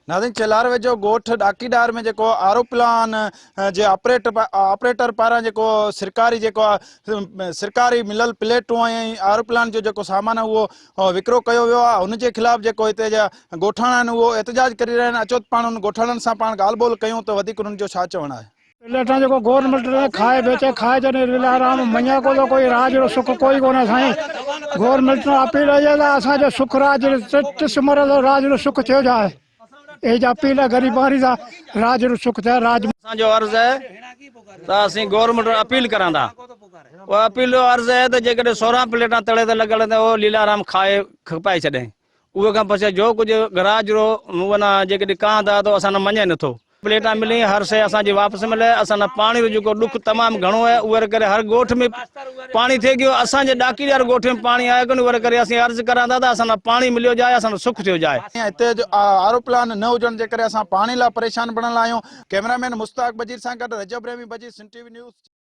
नाज़रीन चेलार वेझो गोठ डाकीडार में जो आरो प्लान जे ऑपरेटर पारां जो सरकारी सरकारी मिलल प्लेटूं ऐं आरो प्लान जो सामान है वो विकिरो कयो वियो आहे उन जे ख़िलाफ़ जो हिते जा ॻोठाणा आहिनि उहो एहतजाज करी रहिया आहिनि। अचो त पाण उन ॻोठाणनि सां पाण ॻाल्हि ॿोल कयूं त वधीक उन्हनि जो छा चवणु आहे। प्लेटा जो गवर्नमेंट ने खाए बेचे खाए जने लीलाराम मञा को तो कोई राज रो सुख कोई कोने साईं। गवर्नमेंट ने अपील है असा जो सुख राज तिस्मर राज रो सुख थियो जाए ए जा अपील है गरीबारी दा राज रो सुख था राज जो अर्ज है तो असी गवर्नमेंट अपील करांदा वो अपील अर्ज है तो जे 16 प्लेटा तले ते लगल वो लीलाराम खाए खपाए छे उहे का पछे जो कुछ गराज रो वना जे कां था तो असा मञे नथो प्लेटा मिली हर शे असा वापस मिले असा पानी रो जो दुख तमाम घणो है उहे करे हर गोठ में पानी थे गयो असा डाकीदार गोठ में पानी आए कोन उहे करे असि अर्ज करांदा था असा पानी मिलियो जाए असा सुख थियो जाए। हिते आरो प्लान न हुजण जे करे असां पाणी लाइ परेशान बणल आहियूं। कैमरामैन मुश्ताक बजीर सां गॾु रजब रेमी बजीर, सिंध टीवी न्यूज़।